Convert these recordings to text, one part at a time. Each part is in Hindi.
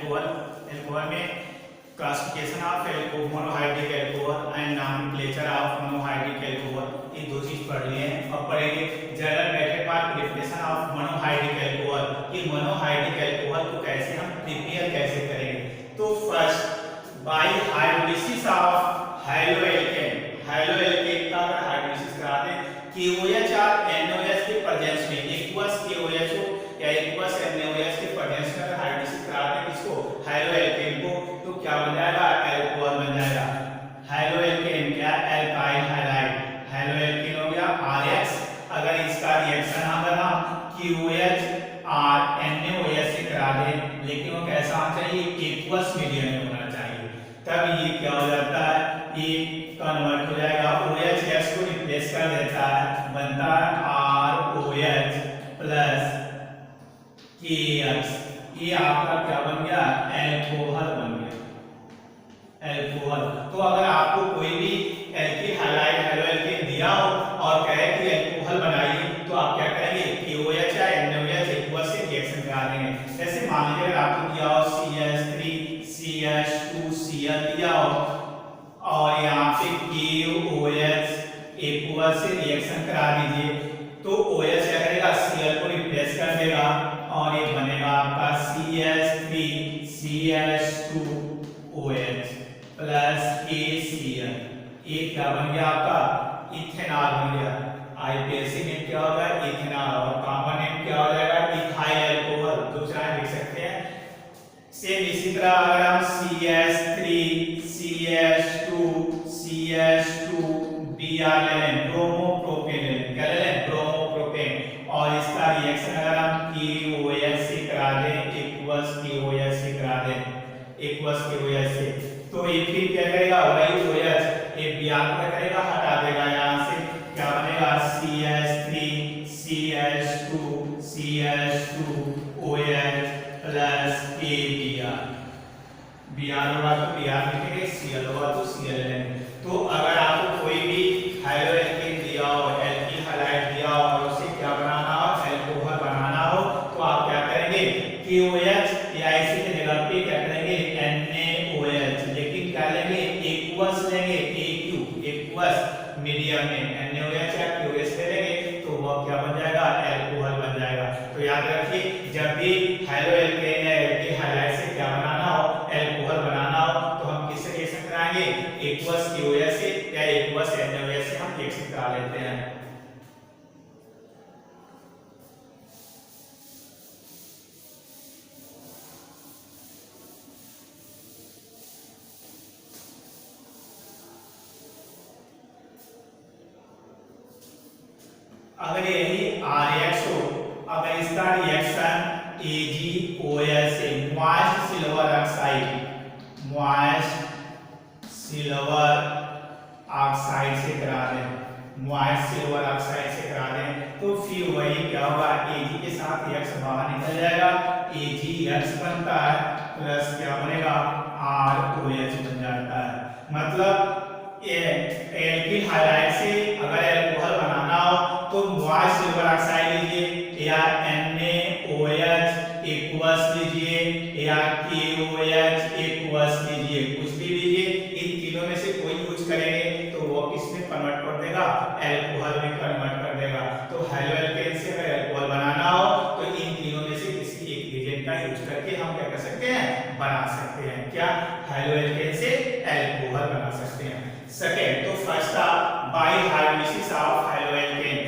अल्कोहल। अल्कोहल में classification of monohydric alcohol and nomenclature of monohydric alcohol, ये दो चीज पढ़ लिए हैं। अब पढ़ेंगे general method for preparation of monohydric alcohol, कि मोनोहाइड्रिक अल्कोहल को कैसे हम प्रिपेयर कैसे करेंगे। तो first by hydrolysis of haloalkane, haloalkane का अगर हाइड्रोलिसिस करा दें KOH और NOH के प्रेजेंस में, एक्वस KOH या एक्वस NOH के प्रेजेंस में अगर हाइड्रोलिसिस करा दें किसको, हैलोएल्केन को, तो क्या बन जाएगा, अल्कोहल बन जाएगा। हैलोएल्केन क्या, एल्काइल हैलाइड, हैलोएल्केन हो गया RH। अगर इसका रिएक्शन अगर हम KOH और NaOH से करा दें, लेकिन वो कैसा होना चाहिए, एक्वस मीडियम में होना चाहिए, तब ये क्या हो जाता है, ये कन्वर्ट हो जाएगा, OH को रिप्लेस कर देता है, बनता है ROH प्लस KX, ये आपका क्या बन गया, अल्कोहल बन गया, अल्कोहल। तो अगर आपको कोई भी एल्किल हैलाइड हैलोएल्केन दिया हो और कहे कि अल्कोहल बनाइए, तो आप क्या करेंगे, KOH या NaOH एक्वस से रिएक्शन करा देंगे। जैसे मान लीजिए अगर आपको दिया हो CH3CH2Cl दिया हो और यहाँ पे KOH एक्वस से रिएक्शन करा दीजिए, तो OH क्या करेगा, Cl को रिप्लेस कर देगा और ये बनेगा आपका CH3CH2OH प्लस KCl, ये क्या बन गया आपका, इथेनॉल बन गया। आईपीएससी में क्या होगा, इथेनॉल, और कॉमन नेम क्या हो जाएगा, इथाइल अल्कोहल, दूसरा लिख सकते हैं। सेम इसी तरह अगर हम CH3CH2CH2Br ले लें, ब्रोमोप्रोपेन ले लें, क्या ले लें, ब्रोमोप्रोपेन, और इसका रिएक्शन अगर हम KOH से करा दें, एक्वस KOH से करा दें, एक्वस KOH से, तो ये फिर क्या करेगा, वही OH ये Br क्या करेगा, हटा देगा यहाँ से, क्या बनेगा, CH3CH2CH2OH प्लस KBr, Br होगा तो Br लिखेंगे, Cl होगा तो Cl लेंगे। तो अगर आपको कोई भी हैलोएल्केन दिया हो, एल्किल हैलाइड दिया हो और उसे क्या बनाना हो, अल्कोहल बनाना हो, तो आप क्या करेंगे, KOH या इसी के जगह पे क्या करेंगे, NaOH, लेकिन क्या लेंगे, एक्वस लेंगे, एक्वस मीडियम में NaOH या KOH ले लेंगे, तो वो क्या बन जाएगा, अल्कोहल बन जाएगा। तो याद रखिए, जब भी हैलोएल्केन या एल्किल हैलाइड से क्या बनाना हो, अल्कोहल बनाना हो, तो हम किससे रिएक्शन कराएंगे, एक्वस KOH से या एक्वस NaOH से हम रिएक्शन करा लेते हैं। अगर यही RH हो, अगर इसका रिएक्शन AgOH से moist silver oxide, moist silver oxide से करा दें, मॉइस्ट सिल्वर ऑक्साइड से करा दें, तो फिर वही क्या होगा, Ag के साथ X बाहर निकल जाएगा, AgX बनता है प्लस क्या बनेगा, ROH बन जाता है। मतलब एल्किल हैलाइड से अगर अल्कोहल बनाना हो तो मॉइस्ट सिल्वर ऑक्साइड लीजिए या NaOH एक्वस लीजिए या KOH एक्वस लीजिए, कुछ भी लीजिए, इन तीनों में से कोई यूज करेंगे तो वो किस में कन्वर्ट कर देगा, अल्कोहल में कन्वर्ट कर देगा। तो हैलोएल्केन से अगर अल्कोहल बनाना हो तो इन तीनों में से किसी एक रिएजेंट का यूज करके हम क्या कर सकते हैं, बना सकते हैं, क्या, हैलोएल्केन से अल्कोहल बना सकते हैं। सेकेंड, तो फर्स्ट था by hydrolysis of haloalkane,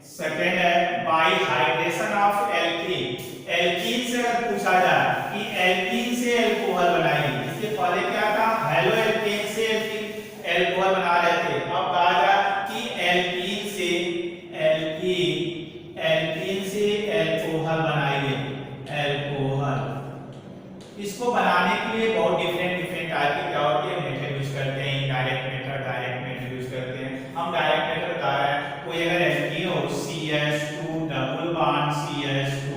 second है by hydration of alkene. Alkene से अगर पूछा जाए कि एल्कीन से अल्कोहल बनाइए, इसके पहले क्या था, हैलोएल्केन से अल्कोहल बना रहे थे, अब कहा जाए कि एल्कीन से अल्कोहल बनाइए, अल्कोहल। इसको बनाने के लिए बहुत डिफरेंट टाइप के क्या होते हैं, मेथड यूज करते हैं, indirect method, direct method use करते हैं। हम डायरेक्ट मेथड बता रहे हैं, कोई अगर एल्कीन हो CH2 डबल बॉन्ड CH2,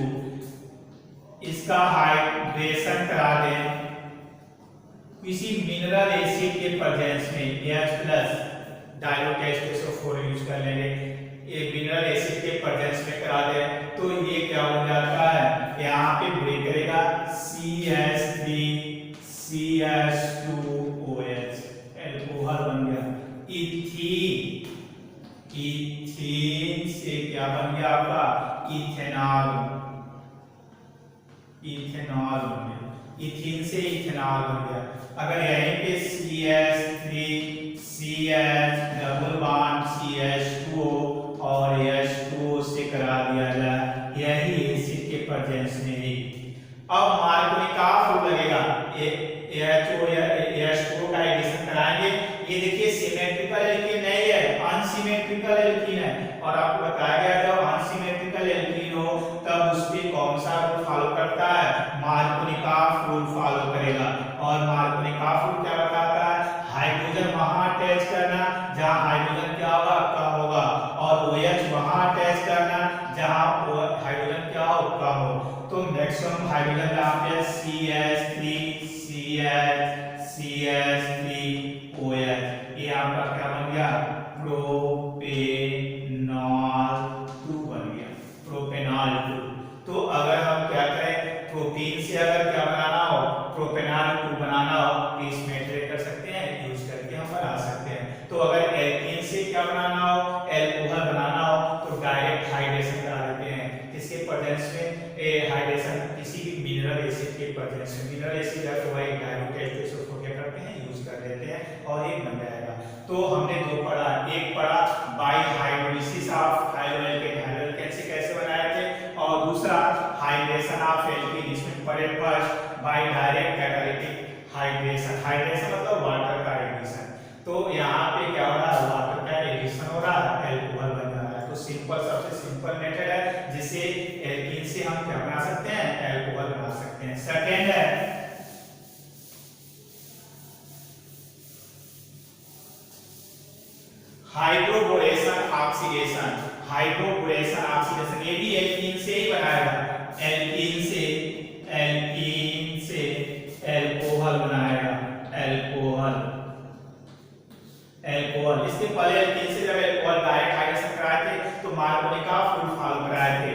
इसका हाइड्रेशन करा दें किसी मिनरल एसिड के प्रेजेंस में, H+ डाइल्यूट H2SO4 यूज कर लेंगे, ये मिनरल एसिड के प्रेजेंस में करा दें, तो ये क्या हो जाता है, यहाँ पे ब्रेक करेगा CH CH3CH2OH एल्कोहल बन गया। इथीन, इथीन से क्या बन गया आपका इथेनॉल, इथेनॉल बन गया। इथीन से इथेनॉल बन गया। अगर यहीं पे CH3CH डबल बॉन्ड CH2O और H2O से करा दिया जाए, यही एसिड के प्रेजेंस में ही। अब हमारे को क्या फॉर्म लगेगा, HO या H2O का एडिशन कराएंगे। ये देखिए सिमेट्रिकल एल्कीन नहीं है, अनसिमेट्रिकल एल्कीन है। और आपको बताया गया जब अनसिमेट्रिकल एल्कीन हो तब उसपे कौन सा रूल फॉलो करता है, मार्कोनिकॉफ रूल फॉलो करेगा। और मार्कोनिकॉफ रूल क्या बताता है, हाइड्रोजन वहां अटैच करना जहां हाइड्रोजन क्या होगा कम होगा, और OH वहां अटैच करना जहां हाइड्रोजन क्या हो कम हो। तो मैक्सिमम हाइड्रोजन यहाँ पे CH3CH3OH, ये आपका क्या बन गया प्रोपेनॉल 2 बन गया, प्रोपेनॉल 2। तो अगर हम क्या करें, प्रोपीन से अगर क्या बनाना हो, प्रोपेनॉल 2 बनाना हो तो इसमें ट्रेड कर सकते हैं, यूज करके हम बना सकते हैं। तो अगर एल्कीन से क्या बनाना हो, एल्कोहल बनाना हो तो डायरेक्ट हाइड्रेशन करा देते हैं। किसके प्रेजेंस में, हाइड्रेशन किसी भी मिनरल एसिड के प्रेजेंस में। मिनरल एसिड है तो वही डायल्यूट टेस्ट को क्या करते हैं, यूज कर लेते हैं और ये बन जाएगा। तो हमने दो पढ़ा, एक पढ़ा बाय हाइड्रोलिसिस ऑफ हाइड्रोएल्केन, हाइड्रोएल्केन से कैसे बनाए थे, और दूसरा हाइड्रेशन ऑफ एल्कीन, इसमें पढ़े first by direct catalytic hydration. Hydration मतलब वाटर का एडिशन। तो यहाँ पे क्या हो रहा है, वाटर का एडिशन हो रहा है, एल्कोहल बन रहा है। तो सिंपल, सबसे सिंपल मेथड है जिसे एल्कीन से हम क्या बना सकते हैं, एल्कोहल बना सकते हैं। सेकेंड है हाइड्रोबोरेशन ऑक्सीडेशन। हाइड्रोबोरेशन ऑक्सीडेशन ये भी एल्कीन से ही बनाएगा, एल्कीन से एल्कोहल बनाएगा, एल्कोहल। इसके पहले एल्कीन से जब एल्कोहल डायरेक्ट हाइड्रेशन कराए थे तो मार्कोनिकॉफ रूल फॉलो कराए थे।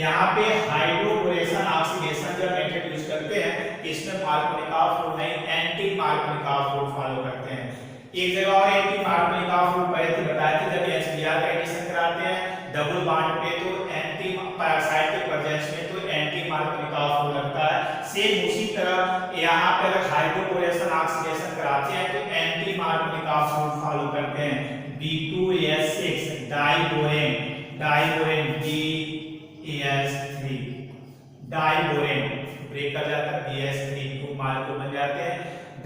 यहाँ पे हाइड्रोबोरेशन ऑक्सीडेशन जब मेथड यूज करते हैं इसमें मार्कोनिकॉफ रूल नहीं, एंटी मार्कोनिकॉफ रूल फॉलो करते हैं। एक जगह और एंटी मार्कोनिकॉफ रूल पहले थे बताए थे, जब HBr का एडिशन कराते हैं डबल बॉन्ड पे तो एंटी पेरोक्साइड के प्रेजेंस में तो एंटी मार्कोनिकॉफ रूल लगता है। सेम उसी तरह यहाँ पे अगर हाइड्रोबोरेशन ऑक्सीडेशन कराते हैं तो एंटी मार्कोनिकॉफ रूल फॉलो करते हैं। B2S6 diborane, diborane BS3, diborane break कर जाता है BS3 को मार्को बन जाते हैं।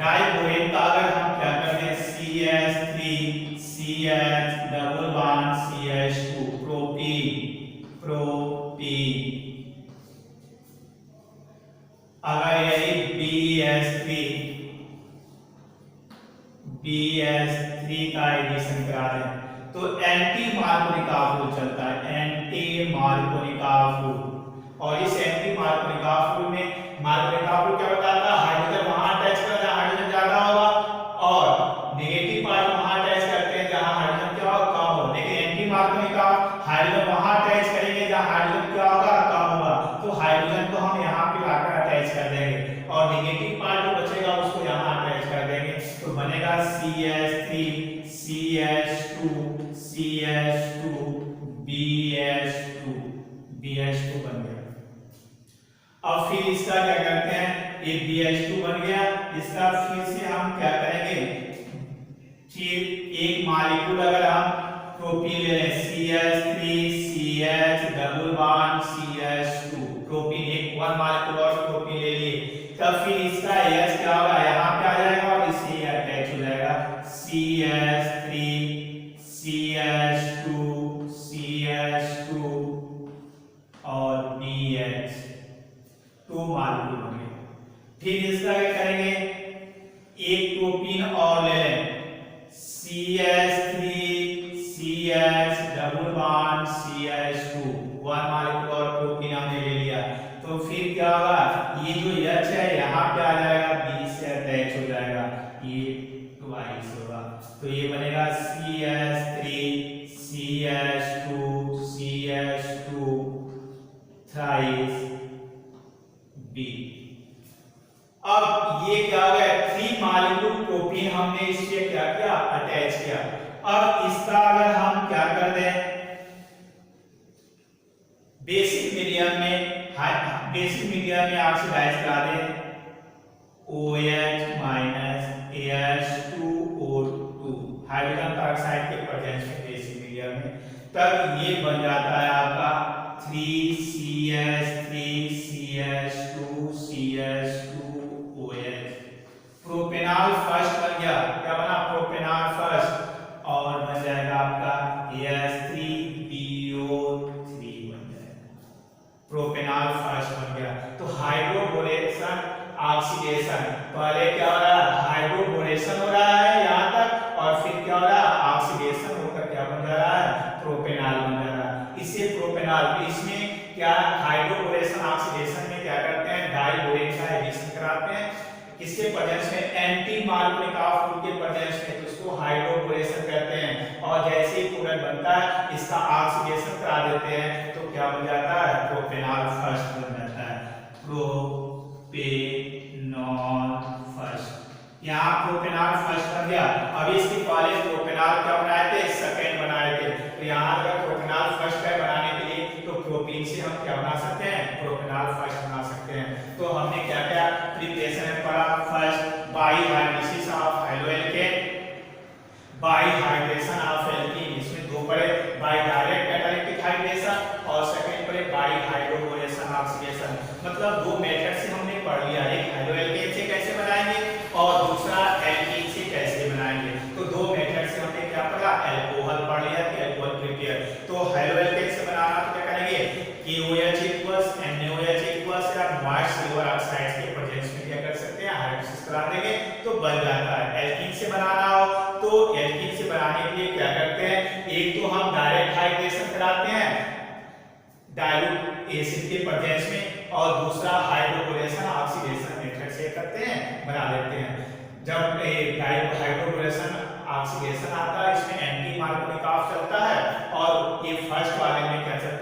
डाइबोरेन का अगर हम क्या करते हैं CH3CH double bond CH2 propene, propene. अगर यही BS3 का एडिशन करा दें तो एंटी मार्कोनिकॉफ रूल चलता है, एंटी मार्कोनिकॉफ रूल। और इस एंटी मार्कोनिकॉफ रूल में मार्कोनिकॉफ रूल क्या बताता है, हाइड्रोजन वहां अटैच करता है जहां हाइड्रोजन ज्यादा होगा, और नेगेटिव पार्ट वहां अटैच करते हैं जहां हाइड्रोजन क्या होगा कम हो। लेकिन एंटी मार्कोनिकॉफ हाइड्रोजन वहां अटैच करेंगे जहां हाइड्रोजन क्या होगा कम होगा, तो हाइड्रोजन को हम यहाँ पे लाकर अटैच कर देंगे और नेगेटिव पार्ट जो बचेगा उसको यहाँ अटैच कर देंगे, तो बनेगा CH3CH2 BH2 बन गया। अब फिर इसका क्या करते हैं, ये BH2 बन गया, इसका फिर से हम क्या करेंगे, फिर एक मॉलिक्यूल अगर हम प्रोपीन ले लें CH3CH double bond CH2 propene, एक वन मॉलिक्यूल और प्रोपीन ले लिए, तब फिर इसका H क्या होगा यहाँ पे आ जाएगा और इससे अटैच हो जाएगा CH3CH2 और BH2 मॉलिक्यूल बन गए। फिर इसका क्या करेंगे, एक प्रोपीन और ले लें CH3CH double bond CH2 one molecule और प्रोपीन हमने ले लिया, तो फिर क्या होगा, ये जो H है यहाँ पे आ जाएगा, B से अटैच हो जाएगा, ये ट्वाइस होगा, तो ये बनेगा CH3CH2 थ्राइस B। ये क्या हो गया, 3 मॉलिक्यूल प्रोपीन हमने इससे क्या किया, अटैच किया। अब इसका अगर हम क्या कर दें, बेसिक मीडियम में ऑक्सीडाइज करा दें, OH minus H2O2 hydrogen peroxide के प्रेजेंस में बेसिक मीडियम में, तब ये बन जाता है आपका 3CH3CH2CH2OH। प्रोपेनॉल फर्स्ट बन गया, क्या बना, प्रोपेनॉल फर्स्ट, और बन जाएगा आपका H3BO3 बन जाएगा, प्रोपेनॉल फर्स्ट बन गया। तो हाइड्रोबोरेशन ऑक्सीडेशन, पहले क्या हो रहा है, हाइड्रोबोरेशन हो रहा है यहाँ तक, और फिर क्या हो रहा है, ऑक्सीडेशन होकर क्या बन जा रहा है, प्रोपेनॉल बन जा रहा है। इससे प्रोपेनॉल, इसमें क्या हाइड्रोबोरेशन ऑक्सीडेशन में क्या करते हैं, डाइबोरेन का एडिशन कराते हैं, किसके प्रेजेंस में, एंटी मार्कोनिक ऑफ के प्रेजेंस में, तो उसको हाइड्रोबोरेशन कहते हैं। और जैसे ही प्रोडक्ट बनता है इसका ऑक्सीडेशन करा देते हैं, तो क्या बन जाता है, प्रोपेनॉल फर्स्ट बन जाता है, प्रोपेनॉल फर्स्ट। यहाँ प्रोपेनॉल फर्स्ट बन गया। अब इसके पहले प्रोपेनॉल क्या बनाए थे, सेकंड बनाए थे, तो यहाँ अगर प्रोपेनॉल फर्स्ट का बनाने के लिए तो प्रोपीन से हम क्या बना सकते हैं, प्रोपेनॉल फर्स्ट बना सकते हैं। तो हमने क्या क्या प्रिपरेशन में पढ़ा, फर्स्ट बाइहाइड्रेशन ऑफ हाइड्रोएल्केन, बाइहाइड्रेशन ऑफ एल्कीन, इसमें दो पढ़े, बाई डायरेक्ट कैटालिटिक हाइड्रेशन, और सेकंड पढ़े बाई हाइड्रोबोरेशन ऑक्सीडेशन। मतलब दो मेथड से हमने पढ़ लिया, एक हाइड्रोएल्केन से कैसे बनाएंगे और दूसरा एल्कीन से कैसे बनाएंगे। तो दो मेथड से हमने क्या पढ़ा, अल्कोहल पढ़ लिया कि अल्कोहल प्रिपेयर। तो हाइड्रोएल्केन से बनाना तो क्या करेंगे, KOH इक्वल्स NaOH इक्वल्स या मॉइस्ट सिल्वर ऑक्साइड के प्रेजेंस में क्या कर सकते हैं, हाइड्रोलिसिस करा देंगे तो बन जाता है। एल्कीन से बनाना हो तो एल्कीन से बनाने के लिए क्या करते हैं, एक तो हम डायरेक्ट हाइड्रेशन कराते हैं डाइल्यूट एसिड के प्रेजेंस में, और दूसरा हाइड्रोबोरेशन ऑक्सीडेशन मेथड से करते हैं, बना लेते हैं। जब हाइड्रोबोरेशन ऑक्सीडेशन आता है, इसमें एंटी मार्कोनिक ऑफ चलता है, और ये फर्स्ट वाले में क्या चलता है,